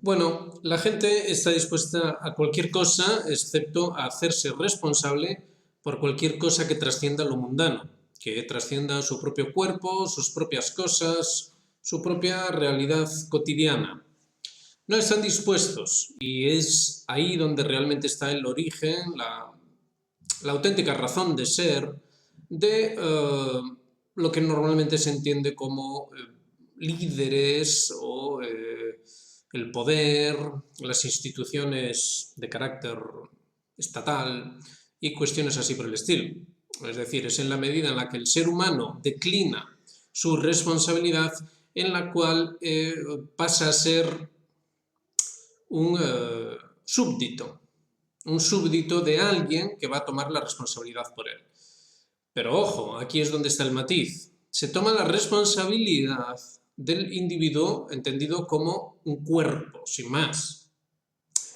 Bueno, la gente está dispuesta a cualquier cosa excepto a hacerse responsable por cualquier cosa que trascienda lo mundano, que trascienda su propio cuerpo, sus propias cosas, su propia realidad cotidiana. No están dispuestos y es ahí donde realmente está el origen, la auténtica razón de ser de lo que normalmente se entiende como líderes o el poder, las instituciones de carácter estatal y cuestiones así por el estilo. Es decir, es en la medida en la que el ser humano declina su responsabilidad en la cual pasa a ser un súbdito de alguien que va a tomar la responsabilidad por él. Pero ojo, aquí es donde está el matiz. Se toma la responsabilidad del individuo entendido como un cuerpo, sin más,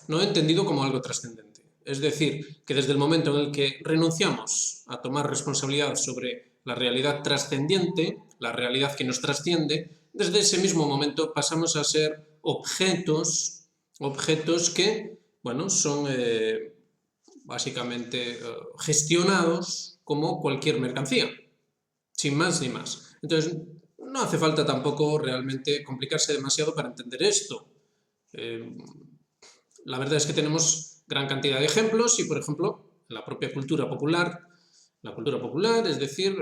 no entendido como algo trascendente. Es decir, que desde el momento en el que renunciamos a tomar responsabilidad sobre la realidad trascendiente, la realidad que nos trasciende, desde ese mismo momento pasamos a ser objetos que, bueno, son básicamente gestionados como cualquier mercancía, sin más ni más. Entonces, no hace falta tampoco realmente complicarse demasiado para entender esto. Eh, la verdad es que tenemos gran cantidad de ejemplos y, por ejemplo, en la cultura popular, es decir,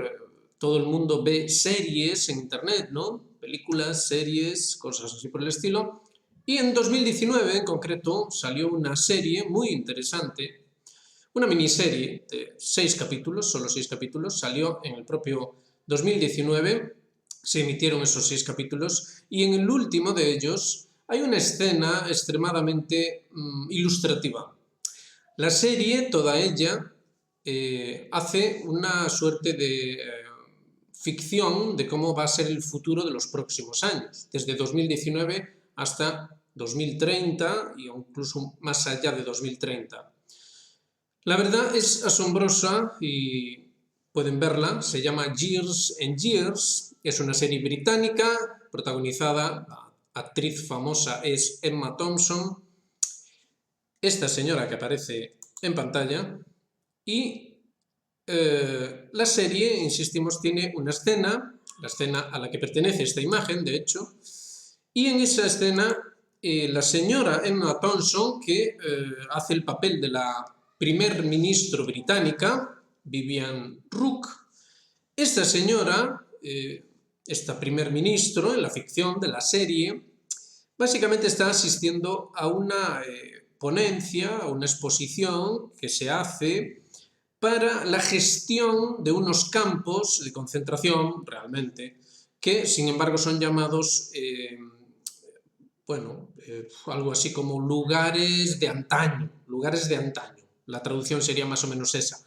todo el mundo ve series en Internet, ¿no? Películas, series, cosas así por el estilo. Y en 2019, en concreto, salió una serie muy interesante, una miniserie de 6 capítulos, solo 6 capítulos, salió en el propio 2019, se emitieron esos 6 capítulos y en el último de ellos hay una escena extremadamente ilustrativa. La serie, toda ella, hace una suerte de ficción de cómo va a ser el futuro de los próximos años, desde 2019 hasta 2030 y incluso más allá de 2030. La verdad es asombrosa y pueden verla, se llama Years and Years, es una serie británica protagonizada, la actriz famosa es Emma Thompson, esta señora que aparece en pantalla, y la serie, insistimos, tiene una escena, la escena a la que pertenece esta imagen, de hecho, y en esa escena la señora Emma Thompson, que hace el papel de la primer ministro británica, Vivian Rook, esta señora, esta primer ministro en la ficción de la serie, básicamente está asistiendo a una ponencia, a una exposición que se hace para la gestión de unos campos de concentración, realmente, que sin embargo son llamados, algo así como lugares de antaño, La traducción sería más o menos esa.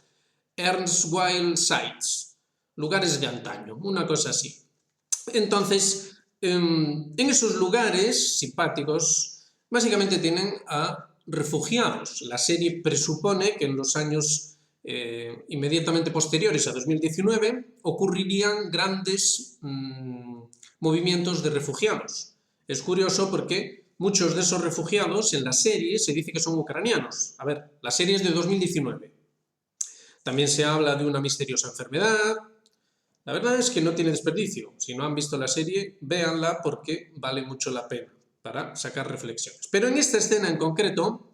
Erstwhile Sites, lugares de antaño, una cosa así. Entonces, en esos lugares simpáticos, básicamente tienen a refugiados. La serie presupone que en los años inmediatamente posteriores a 2019 ocurrirían grandes movimientos de refugiados. Es curioso porque muchos de esos refugiados en la serie se dice que son ucranianos. A ver, la serie es de 2019. También se habla de una misteriosa enfermedad. La verdad es que no tiene desperdicio. Si no han visto la serie, véanla porque vale mucho la pena para sacar reflexiones. Pero en esta escena en concreto,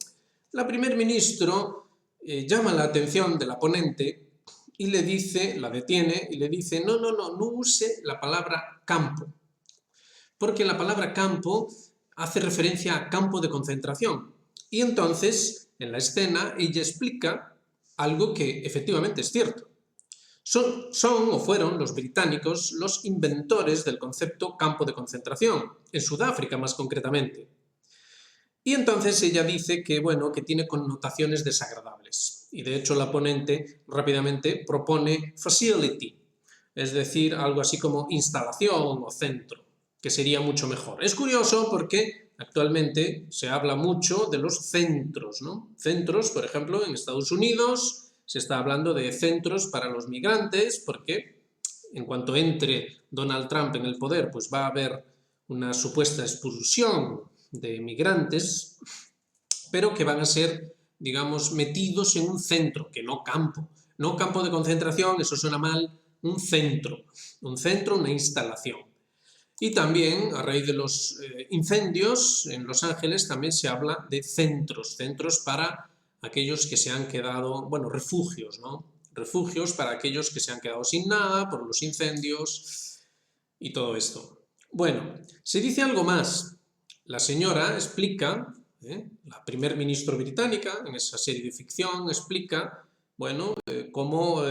la primer ministro llama la atención de la ponente y le dice, la detiene y le dice, no use la palabra campo, porque la palabra campo hace referencia a campo de concentración. Y entonces, en la escena, ella explica algo que efectivamente es cierto. Son o fueron los británicos los inventores del concepto campo de concentración, en Sudáfrica más concretamente. Y entonces ella dice que, bueno, que tiene connotaciones desagradables. Y de hecho la ponente rápidamente propone facility, es decir, algo así como instalación o centro, que sería mucho mejor. Es curioso porque actualmente se habla mucho de los centros, ¿no? Centros, por ejemplo, en Estados Unidos se está hablando de centros para los migrantes porque en cuanto entre Donald Trump en el poder, pues va a haber una supuesta expulsión de migrantes, pero que van a ser, digamos, metidos en un centro, que no campo. No campo de concentración, eso suena mal, un centro, una instalación. Y también, a raíz de los incendios en Los Ángeles, también se habla de centros para aquellos que se han quedado, bueno, refugios, ¿no? Refugios para aquellos que se han quedado sin nada por los incendios y todo esto. Bueno, se dice algo más. La señora explica, la primer ministro británica, en esa serie de ficción, explica, bueno, cómo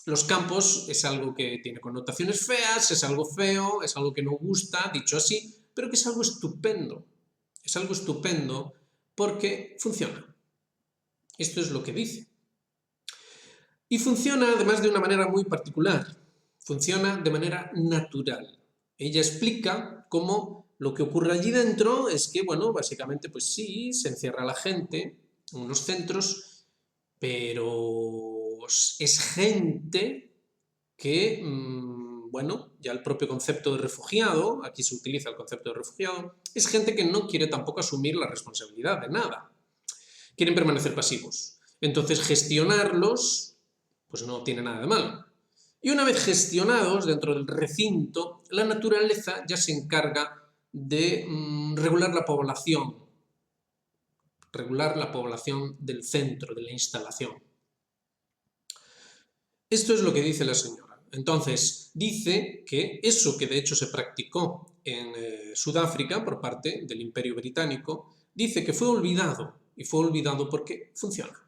los campos es algo que tiene connotaciones feas, es algo feo, es algo que no gusta, dicho así, pero que es algo estupendo. Es algo estupendo porque funciona. Esto es lo que dice. Y funciona además de una manera muy particular. Funciona de manera natural. Ella explica cómo lo que ocurre allí dentro es que, bueno, básicamente, pues sí, se encierra la gente en unos centros, pero es gente que, bueno, ya el propio concepto de refugiado, aquí se utiliza el concepto de refugiado, es gente que no quiere tampoco asumir la responsabilidad de nada. Quieren permanecer pasivos. Entonces, gestionarlos, pues no tiene nada de malo. Y una vez gestionados dentro del recinto, la naturaleza ya se encarga de regular la población del centro, de la instalación. Esto es lo que dice la señora. Entonces, dice que eso que de hecho se practicó en Sudáfrica por parte del Imperio Británico, dice que fue olvidado, y fue olvidado porque funciona.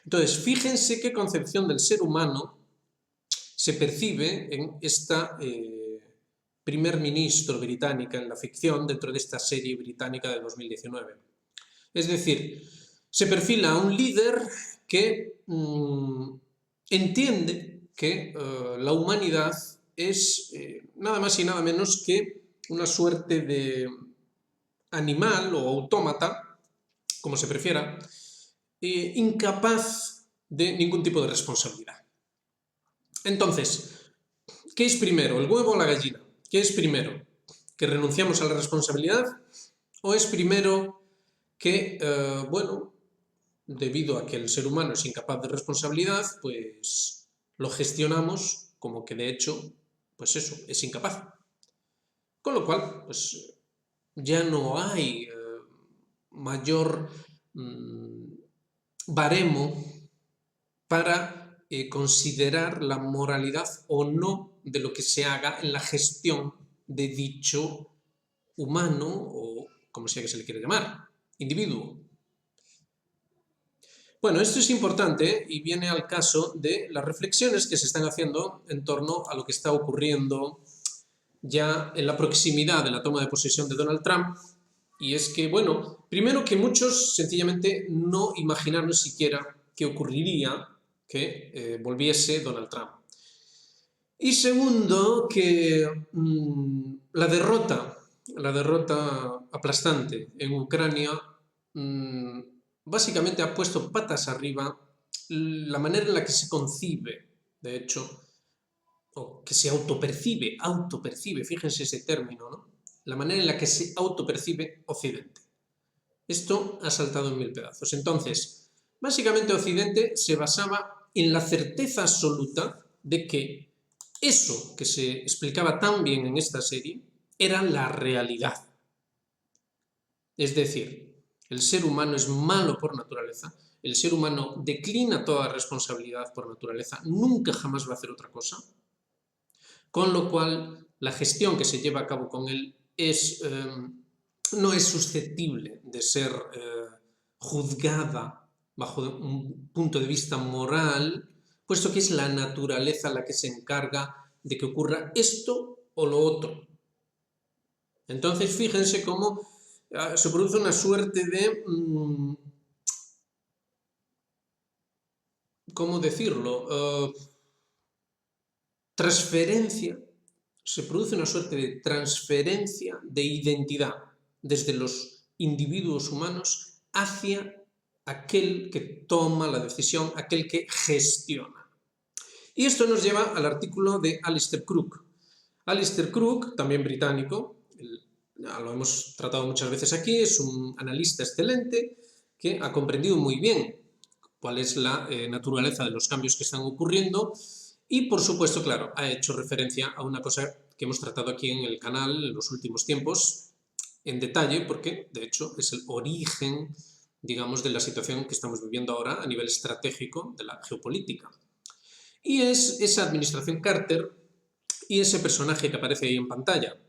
Entonces, fíjense qué concepción del ser humano se percibe en esta primer ministro británica en la ficción dentro de esta serie británica de 2019. Es decir, se perfila un líder que entiende que la humanidad es nada más y nada menos que una suerte de animal o autómata, como se prefiera, incapaz de ningún tipo de responsabilidad. Entonces, ¿qué es primero, el huevo o la gallina? ¿Qué es primero? ¿Que renunciamos a la responsabilidad? ¿O es primero que, bueno, debido a que el ser humano es incapaz de responsabilidad, pues lo gestionamos como que de hecho, pues eso, es incapaz? Con lo cual, pues ya no hay mayor baremo para considerar la moralidad o no de lo que se haga en la gestión de dicho humano o como sea que se le quiera llamar, individuo. Bueno, esto es importante y viene al caso de las reflexiones que se están haciendo en torno a lo que está ocurriendo ya en la proximidad de la toma de posesión de Donald Trump. Y es que, bueno, primero que muchos sencillamente no imaginaron siquiera que ocurriría que volviese Donald Trump. Y segundo, que la derrota aplastante en Ucrania básicamente ha puesto patas arriba la manera en la que se concibe, de hecho, o que se autopercibe, fíjense ese término, ¿no? La manera en la que se autopercibe Occidente. Esto ha saltado en mil pedazos. Entonces, básicamente Occidente se basaba en la certeza absoluta de que eso que se explicaba tan bien en esta serie era la realidad. Es decir, el ser humano es malo por naturaleza, el ser humano declina toda responsabilidad por naturaleza, nunca jamás va a hacer otra cosa, con lo cual la gestión que se lleva a cabo con él no es susceptible de ser juzgada bajo un punto de vista moral, puesto que es la naturaleza la que se encarga de que ocurra esto o lo otro. Entonces, fíjense cómo se produce una suerte de, ¿cómo decirlo? Se produce una suerte de transferencia de identidad desde los individuos humanos hacia aquel que toma la decisión, aquel que gestiona. Y esto nos lleva al artículo de Alistair Crooke. Alistair Crooke, también británico, ya lo hemos tratado muchas veces aquí, es un analista excelente que ha comprendido muy bien cuál es la naturaleza de los cambios que están ocurriendo y, por supuesto, claro, ha hecho referencia a una cosa que hemos tratado aquí en el canal en los últimos tiempos en detalle, porque, de hecho, es el origen, digamos, de la situación que estamos viviendo ahora a nivel estratégico de la geopolítica. Y es esa administración Carter y ese personaje que aparece ahí en pantalla,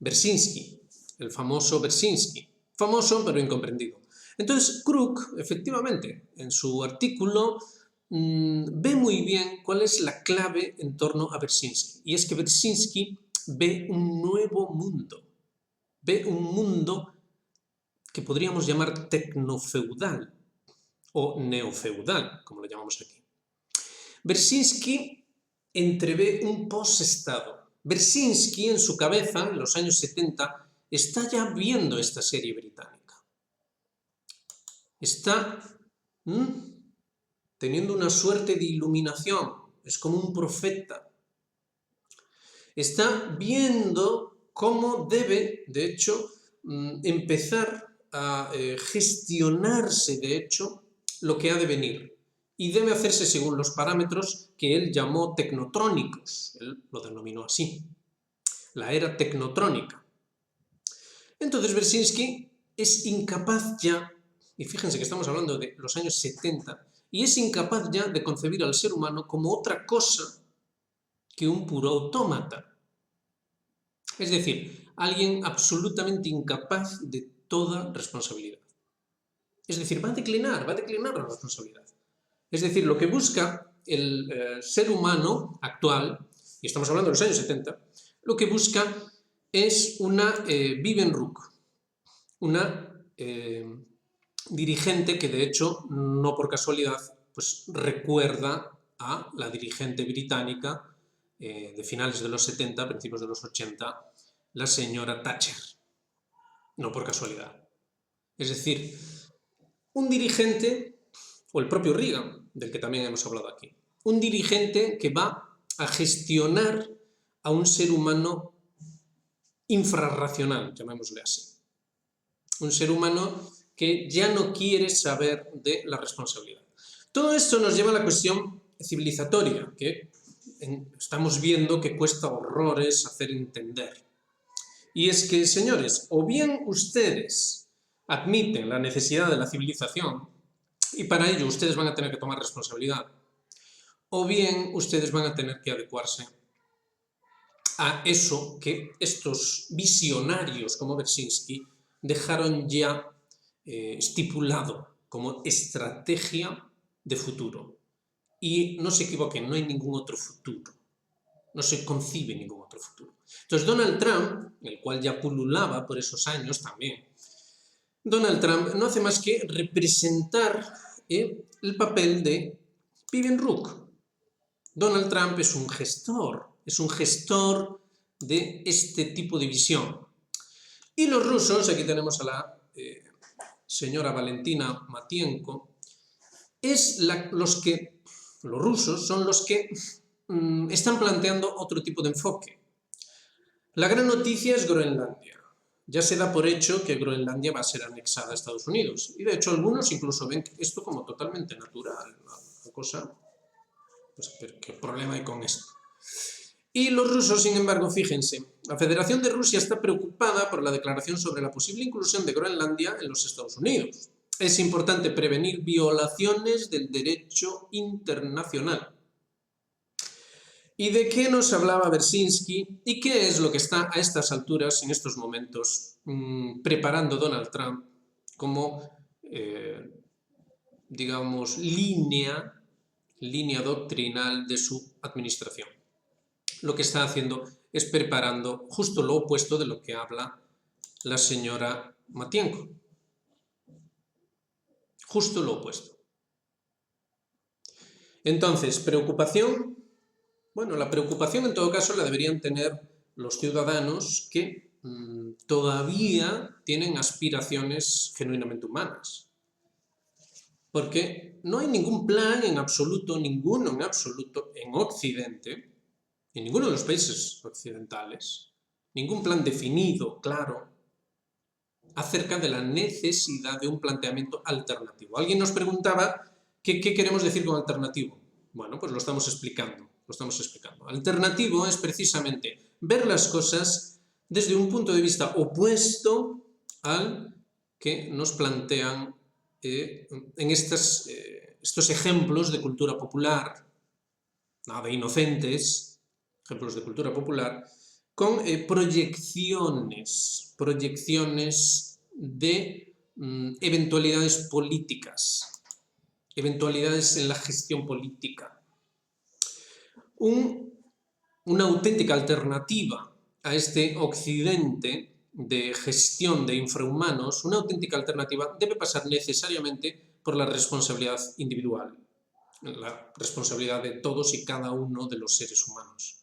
Brzezinski, el famoso Brzezinski, famoso pero incomprendido. Entonces, Crook, efectivamente, en su artículo ve muy bien cuál es la clave en torno a Brzezinski. Y es que Brzezinski ve un nuevo mundo, ve un mundo que podríamos llamar tecnofeudal o neofeudal, como lo llamamos aquí. Brzezinski entrevé un post-estado. Brzezinski, en su cabeza, en los años 70, está ya viendo esta serie británica. Está teniendo una suerte de iluminación. Es como un profeta. Está viendo cómo debe, de hecho, empezar a gestionarse, de hecho, lo que ha de venir. Y debe hacerse según los parámetros que él llamó tecnotrónicos. Él lo denominó así. La era tecnotrónica. Entonces Brzezinski es incapaz ya, y fíjense que estamos hablando de los años 70, y es incapaz ya de concebir al ser humano como otra cosa que un puro autómata. Es decir, alguien absolutamente incapaz de toda responsabilidad. Es decir, va a declinar la responsabilidad. Es decir, lo que busca el ser humano actual, y estamos hablando de los años 70, lo que busca es una Vivienne Rook, una dirigente que de hecho, no por casualidad, pues recuerda a la dirigente británica de finales de los 70, principios de los 80, la señora Thatcher. No por casualidad. Es decir, un dirigente, o el propio Reagan, del que también hemos hablado aquí, un dirigente que va a gestionar a un ser humano infrarracional, llamémosle así. Un ser humano que ya no quiere saber de la responsabilidad. Todo esto nos lleva a la cuestión civilizatoria, que estamos viendo que cuesta horrores hacer entender. Y es que, señores, o bien ustedes admiten la necesidad de la civilización, y para ello ustedes van a tener que tomar responsabilidad, o bien ustedes van a tener que adecuarse a eso que estos visionarios como Brzezinski dejaron ya estipulado como estrategia de futuro. Y no se equivoquen, no hay ningún otro futuro. No se concibe ningún otro futuro. Entonces Donald Trump, el cual ya pululaba por esos años también, Donald Trump no hace más que representar el papel de Vivienne Rook. Donald Trump es un gestor de este tipo de visión. Y los rusos, aquí tenemos a la señora Valentina Matvienko, los rusos son los que están planteando otro tipo de enfoque. La gran noticia es Groenlandia. Ya se da por hecho que Groenlandia va a ser anexada a Estados Unidos. Y de hecho algunos incluso ven esto como totalmente natural. Una cosa, pues, ¿qué problema hay con esto? Y los rusos, sin embargo, fíjense, la Federación de Rusia está preocupada por la declaración sobre la posible inclusión de Groenlandia en los Estados Unidos. Es importante prevenir violaciones del derecho internacional. ¿Y de qué nos hablaba Brzezinski? ¿Y qué es lo que está a estas alturas, en estos momentos, preparando Donald Trump como, digamos, línea doctrinal de su administración? Lo que está haciendo es preparando justo lo opuesto de lo que habla la señora Matvienko. Justo lo opuesto. Entonces, preocupación. Bueno, la preocupación en todo caso la deberían tener los ciudadanos que todavía tienen aspiraciones genuinamente humanas. Porque no hay ningún plan en absoluto, ninguno en absoluto, en Occidente, en ninguno de los países occidentales, ningún plan definido, claro, acerca de la necesidad de un planteamiento alternativo. Alguien nos preguntaba qué queremos decir con alternativo. Bueno, pues lo estamos explicando. Alternativo es precisamente ver las cosas desde un punto de vista opuesto al que nos plantean en estos ejemplos de cultura popular, nada inocentes, ejemplos de cultura popular, con proyecciones de eventualidades políticas, eventualidades en la gestión política. Una auténtica alternativa a este occidente de gestión de infrahumanos, una auténtica alternativa debe pasar necesariamente por la responsabilidad individual, la responsabilidad de todos y cada uno de los seres humanos.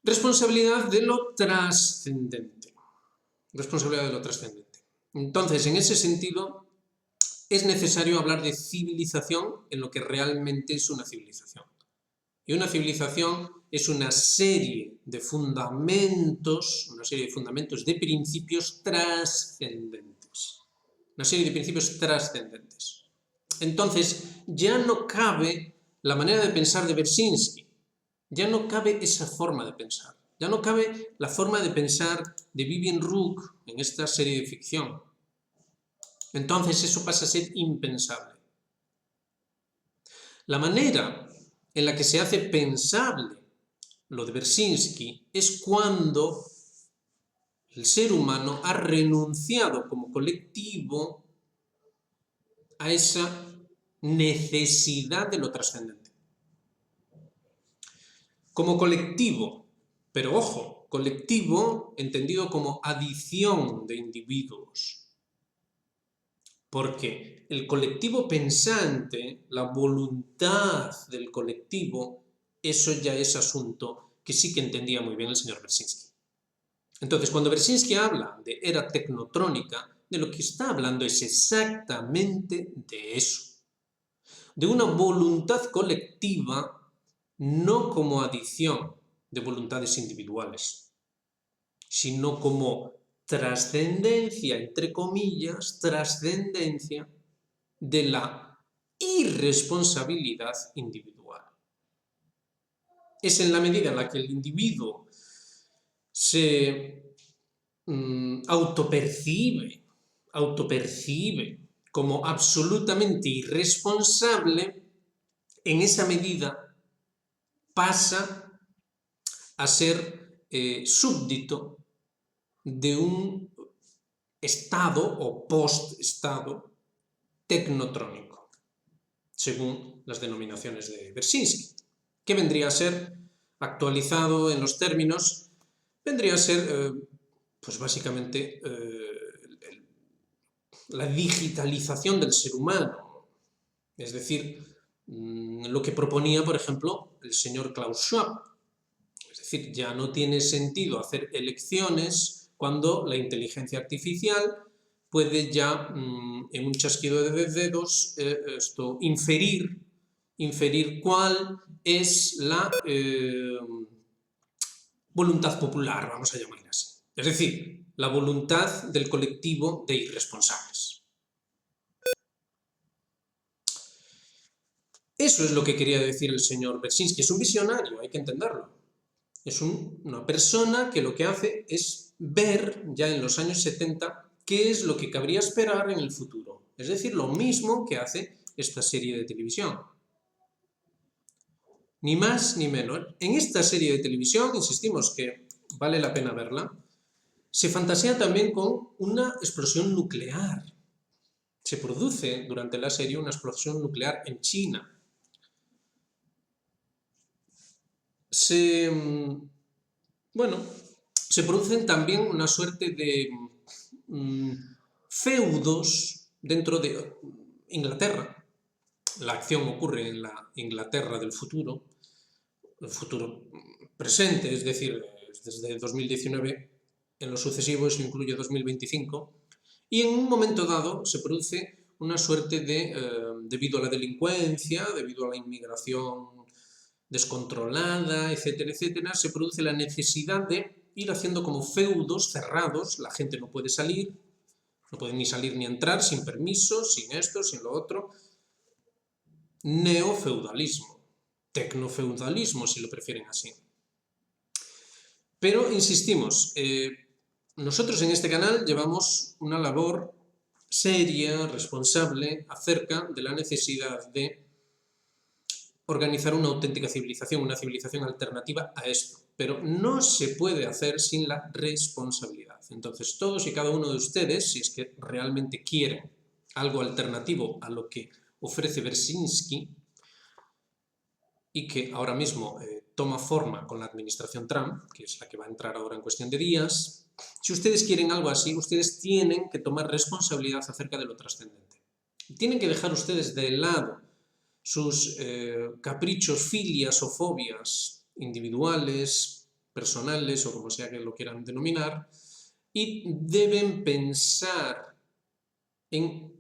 Responsabilidad de lo trascendente. Responsabilidad de lo trascendente. Entonces, en ese sentido, es necesario hablar de civilización en lo que realmente es una civilización. Y una civilización es una serie de fundamentos, de principios trascendentes. Una serie de principios trascendentes. Entonces, ya no cabe la manera de pensar de Bersinski, ya no cabe esa forma de pensar, ya no cabe la forma de pensar de Vivian Rook en esta serie de ficción. Entonces eso pasa a ser impensable. La manera en la que se hace pensable lo de Bersinski es cuando el ser humano ha renunciado como colectivo a esa necesidad de lo trascendente. Como colectivo, pero ojo, colectivo entendido como adición de individuos. Porque el colectivo pensante, la voluntad del colectivo, eso ya es asunto que sí que entendía muy bien el señor Bersinski. Entonces, cuando Bersinski habla de era tecnotrónica, de lo que está hablando es exactamente de eso. De una voluntad colectiva, no como adición de voluntades individuales, sino como trascendencia, entre comillas, trascendencia de la irresponsabilidad individual. Es en la medida en la que el individuo se autopercibe como absolutamente irresponsable, en esa medida pasa a ser súbdito de un estado o post-estado tecnotrónico, según las denominaciones de Bersinski, que vendría a ser, actualizado en los términos, vendría a ser, pues básicamente, la digitalización del ser humano, es decir, lo que proponía, por ejemplo, el señor Klaus Schwab. Es decir, ya no tiene sentido hacer elecciones cuando la inteligencia artificial puede ya, en un chasquido de dedos, inferir cuál es la voluntad popular, vamos a llamarla así. Es decir, la voluntad del colectivo de irresponsables. Eso es lo que quería decir el señor Bersinski. Es un visionario, hay que entenderlo. Es una persona que lo que hace es ver ya en los años 70 qué es lo que cabría esperar en el futuro. Es decir, lo mismo que hace esta serie de televisión. Ni más ni menos. En esta serie de televisión, insistimos que vale la pena verla, se fantasea también con una explosión nuclear. Se produce durante la serie una explosión nuclear en China. Se producen también una suerte de feudos dentro de Inglaterra. La acción ocurre en la Inglaterra del futuro, el futuro presente, es decir, desde 2019, en lo sucesivo eso incluye 2025, y en un momento dado se produce una suerte de, debido a la delincuencia, debido a la inmigración descontrolada, etcétera, etcétera, se produce la necesidad de ir haciendo como feudos cerrados, la gente no puede salir, No pueden ni salir ni entrar sin permiso, sin esto, sin lo otro. Neofeudalismo, tecnofeudalismo, si lo prefieren así. Pero insistimos, nosotros en este canal llevamos una labor seria, responsable, acerca de la necesidad de organizar una auténtica civilización, una civilización alternativa a esto. Pero no se puede hacer sin la responsabilidad. Entonces, todos y cada uno de ustedes, si es que realmente quieren algo alternativo a lo que ofrece Brzezinski y que ahora mismo toma forma con la administración Trump, que es la que va a entrar ahora en cuestión de días, si ustedes quieren algo así, ustedes tienen que tomar responsabilidad acerca de lo trascendente. Tienen que dejar ustedes de lado sus caprichos, filias o fobias individuales, personales o como sea que lo quieran denominar, y deben pensar en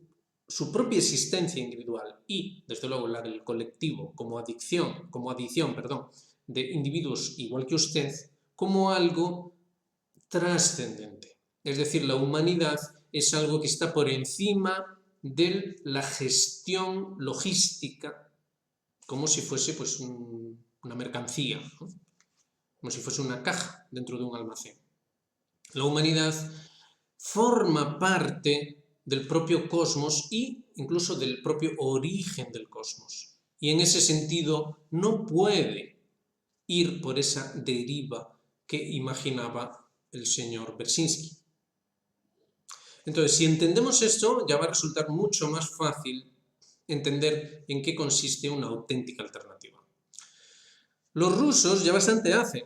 su propia existencia individual y, desde luego, la del colectivo como adición, de individuos igual que usted, como algo trascendente. Es decir, la humanidad es algo que está por encima de la gestión logística, como si fuese pues, una mercancía, ¿no? Como si fuese una caja dentro de un almacén. La humanidad forma parte del propio cosmos e incluso del propio origen del cosmos. Y en ese sentido no puede ir por esa deriva que imaginaba el señor Brzezinski. Entonces, si entendemos esto, ya va a resultar mucho más fácil entender en qué consiste una auténtica alternativa. Los rusos ya bastante hacen.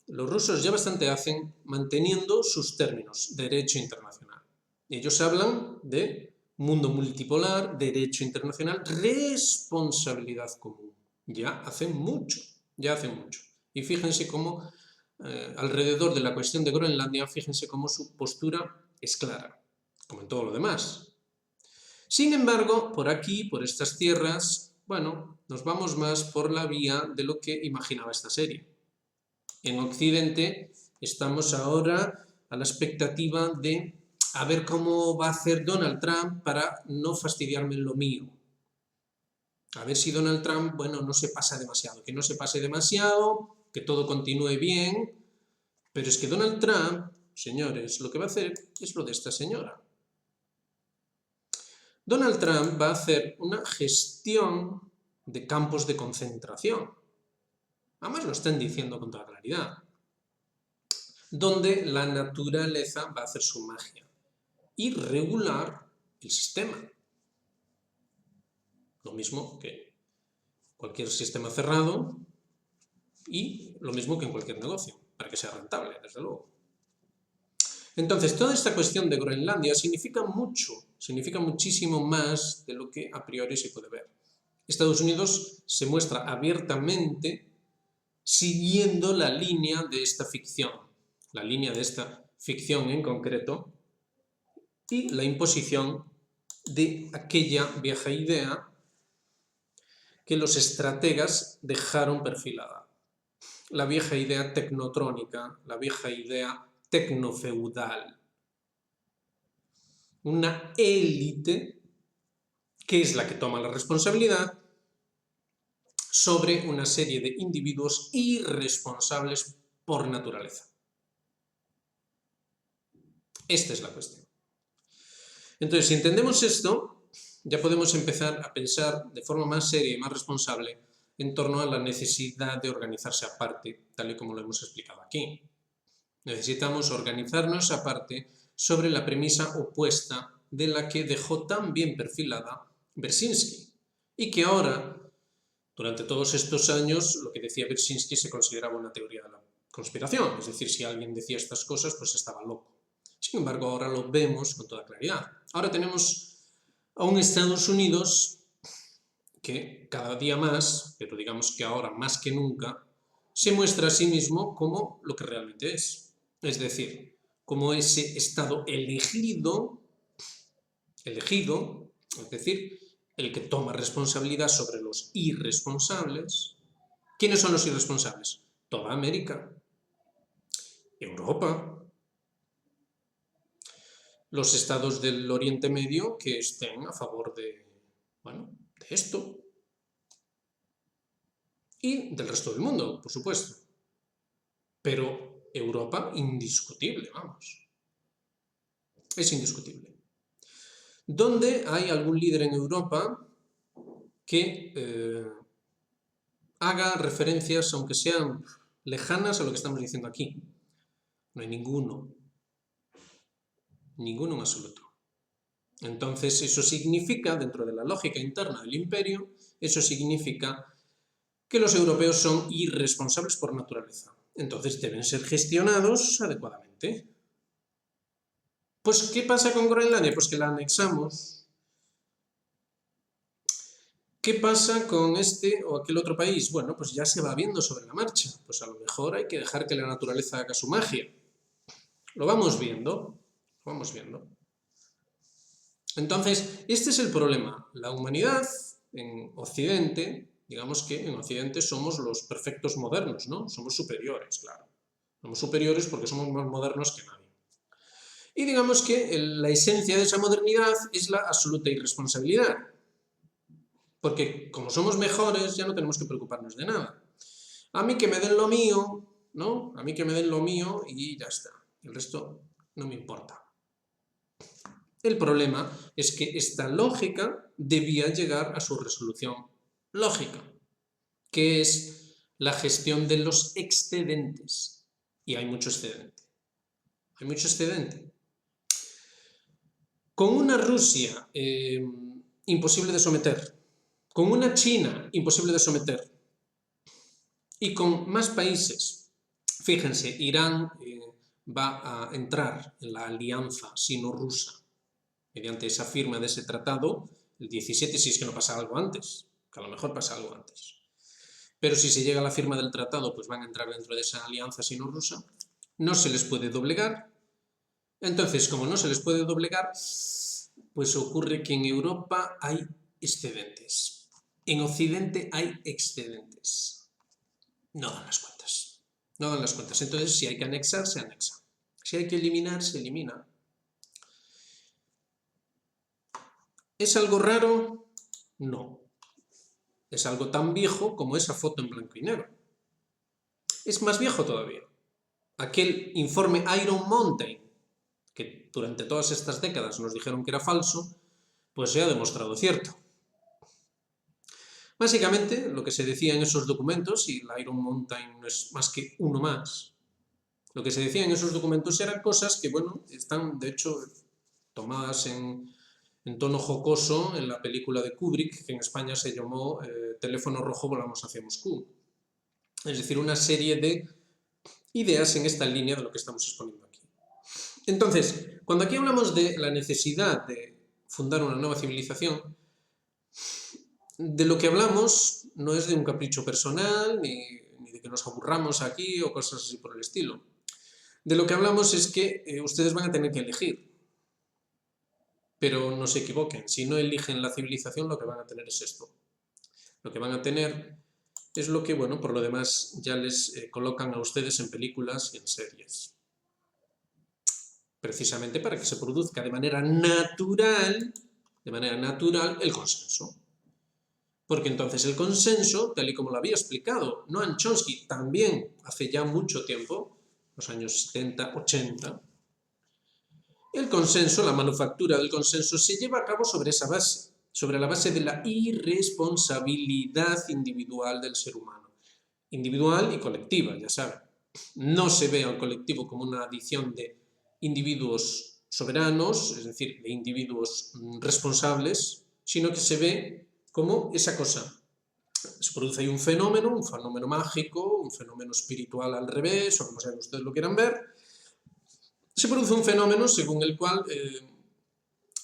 Los rusos ya bastante hacen manteniendo sus términos, derecho internacional. Ellos hablan de mundo multipolar, derecho internacional, responsabilidad común. Ya hacen mucho, ya hacen mucho. Y fíjense cómo alrededor de la cuestión de Groenlandia, fíjense cómo su postura es clara, como en todo lo demás. Sin embargo, por aquí, por estas tierras, bueno, nos vamos más por la vía de lo que imaginaba esta serie. En Occidente estamos ahora a la expectativa de a ver cómo va a hacer Donald Trump para no fastidiarme en lo mío. A ver si Donald Trump, bueno, no se pasa demasiado, que no se pase demasiado, que todo continúe bien. Pero es que Donald Trump, señores, lo que va a hacer es lo de esta señora. Donald Trump va a hacer una gestión de campos de concentración. Además lo están diciendo con toda claridad. Donde la naturaleza va a hacer su magia y regular el sistema. Lo mismo que cualquier sistema cerrado y lo mismo que en cualquier negocio, para que sea rentable, desde luego. Entonces, toda esta cuestión de Groenlandia significa mucho, significa muchísimo más de lo que a priori se puede ver. Estados Unidos se muestra abiertamente siguiendo la línea de esta ficción, la línea de esta ficción en concreto, y la imposición de aquella vieja idea que los estrategas dejaron perfilada. La vieja idea tecnotrónica, la vieja idea tecnofeudal. Una élite que es la que toma la responsabilidad sobre una serie de individuos irresponsables por naturaleza. Esta es la cuestión. Entonces, si entendemos esto, ya podemos empezar a pensar de forma más seria y más responsable en torno a la necesidad de organizarse aparte, tal y como lo hemos explicado aquí. Necesitamos organizarnos aparte sobre la premisa opuesta de la que dejó tan bien perfilada Brzezinski y que ahora, durante todos estos años, lo que decía Brzezinski se consideraba una teoría de la conspiración, es decir, si alguien decía estas cosas, pues estaba loco. Sin embargo, ahora lo vemos con toda claridad. Ahora tenemos a un Estados Unidos que cada día más, pero digamos que ahora más que nunca, se muestra a sí mismo como lo que realmente es. Es decir, como ese Estado elegido, es decir, el que toma responsabilidad sobre los irresponsables. ¿Quiénes son los irresponsables? Toda América, Europa, los estados del Oriente Medio que estén a favor de, bueno, de esto. Y del resto del mundo, por supuesto. Pero Europa, indiscutible, vamos. Es indiscutible. ¿Dónde hay algún líder en Europa que haga referencias, aunque sean lejanas, a lo que estamos diciendo aquí? No hay ninguno. Ninguno en absoluto. Entonces, eso significa, dentro de la lógica interna del imperio, eso significa que los europeos son irresponsables por naturaleza. Entonces, deben ser gestionados adecuadamente. Pues, ¿qué pasa con Groenlandia? Pues que la anexamos. ¿Qué pasa con este o aquel otro país? Bueno, pues ya se va viendo sobre la marcha. Pues a lo mejor hay que dejar que la naturaleza haga su magia. Lo vamos viendo, lo vamos viendo. Entonces, este es el problema. La humanidad en Occidente, digamos que en Occidente somos los perfectos modernos, ¿no? Somos superiores, claro. Somos superiores porque somos más modernos que nadie. Y digamos que la esencia de esa modernidad es la absoluta irresponsabilidad. Porque como somos mejores, ya no tenemos que preocuparnos de nada. A mí que me den lo mío, ¿no? A mí que me den lo mío y ya está. El resto no me importa. El problema es que esta lógica debía llegar a su resolución lógica, que es la gestión de los excedentes. Y hay mucho excedente. Hay mucho excedente. Con una Rusia imposible de someter, con una China imposible de someter, y con más países, fíjense, Irán va a entrar en la alianza sino-rusa mediante esa firma de ese tratado el 17, si es que no pasa algo antes, que a lo mejor pasa algo antes. Pero si se llega a la firma del tratado, pues van a entrar dentro de esa alianza sino-rusa. No se les puede doblegar. Entonces, como no se les puede doblegar, pues ocurre que en Europa hay excedentes. En Occidente hay excedentes. No dan las cuentas. No dan las cuentas. Entonces, si hay que anexar, se anexa. Si hay que eliminar, se elimina. ¿Es algo raro? No. Es algo tan viejo como esa foto en blanco y negro. Es más viejo todavía. Aquel informe Iron Mountain, que durante todas estas décadas nos dijeron que era falso, pues se ha demostrado cierto. Básicamente, lo que se decía en esos documentos, y el Iron Mountain no es más que uno más, lo que se decía en esos documentos eran cosas que, bueno, están de hecho tomadas en tono jocoso en la película de Kubrick, que en España se llamó Teléfono rojo, volamos hacia Moscú. Es decir, una serie de ideas en esta línea de lo que estamos exponiendo aquí. Entonces, cuando aquí hablamos de la necesidad de fundar una nueva civilización, de lo que hablamos no es de un capricho personal, ni de que nos aburramos aquí o cosas así por el estilo. De lo que hablamos es que ustedes van a tener que elegir. Pero no se equivoquen, si no eligen la civilización, lo que van a tener es esto. Lo que van a tener es lo que, bueno, por lo demás ya les colocan a ustedes en películas y en series. Precisamente para que se produzca de manera natural el consenso. Porque entonces el consenso, tal y como lo había explicado Noam Chomsky también hace ya mucho tiempo, los años 70, 80, el consenso, la manufactura del consenso se lleva a cabo sobre esa base, sobre la base de la irresponsabilidad individual del ser humano. Individual y colectiva, ya saben. No se ve al colectivo como una adición de individuos soberanos, es decir, de individuos responsables, sino que se ve como esa cosa. Se produce ahí un fenómeno mágico, un fenómeno espiritual al revés, o como sea que ustedes lo quieran ver. Se produce un fenómeno según el cual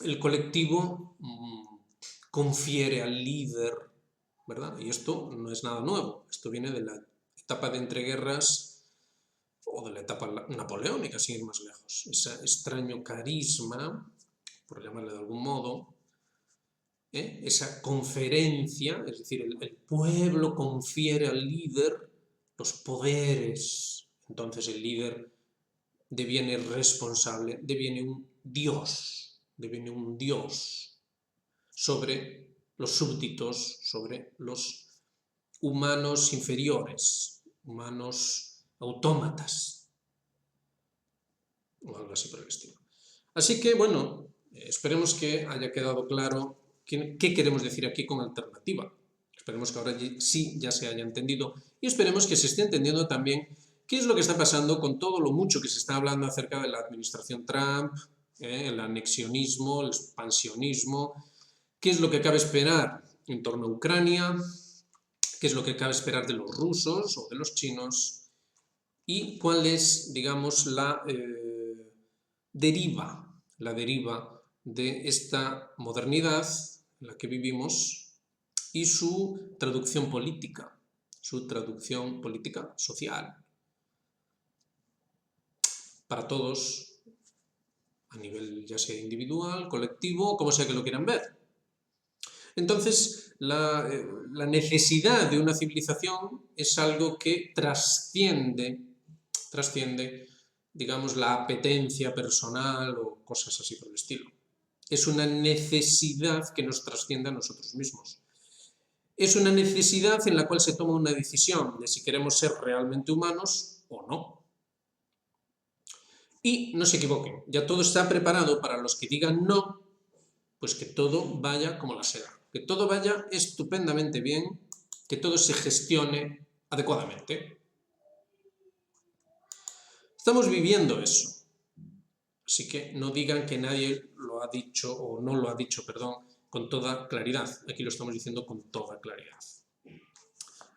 el colectivo confiere al líder, ¿verdad? Y esto no es nada nuevo, esto viene de la etapa de entreguerras o de la etapa napoleónica, sin ir más lejos. Ese extraño carisma, por llamarle de algún modo, esa conferencia, es decir, el pueblo confiere al líder los poderes. Entonces el líder deviene responsable, deviene un Dios, deviene un Dios sobre los súbditos, sobre los humanos inferiores, humanos autómatas, o algo así por el estilo. Así que, bueno, esperemos que haya quedado claro qué queremos decir aquí con alternativa. Esperemos que ahora sí ya se haya entendido y esperemos que se esté entendiendo también qué es lo que está pasando con todo lo mucho que se está hablando acerca de la administración Trump, el anexionismo, el expansionismo, qué es lo que cabe esperar en torno a Ucrania, qué es lo que cabe esperar de los rusos o de los chinos y cuál es, digamos, la deriva de esta modernidad en la que vivimos y su traducción política social, para todos, a nivel ya sea individual, colectivo, como sea que lo quieran ver. Entonces, la necesidad de una civilización es algo que trasciende, digamos, la apetencia personal o cosas así por el estilo. Es una necesidad que nos trasciende a nosotros mismos. Es una necesidad en la cual se toma una decisión de si queremos ser realmente humanos o no. Y no se equivoquen, ya todo está preparado para los que digan no, pues que todo vaya como la seda, que todo vaya estupendamente bien, que todo se gestione adecuadamente. Estamos viviendo eso. Así que no digan que nadie lo ha dicho o no lo ha dicho, perdón, con toda claridad. Aquí lo estamos diciendo con toda claridad.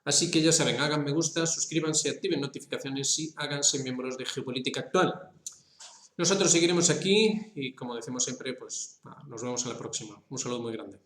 Así que ya saben, hagan me gusta, suscríbanse, activen notificaciones y háganse miembros de Geopolítica Actual. Nosotros seguiremos aquí y, como decimos siempre, pues nos vemos en la próxima. Un saludo muy grande.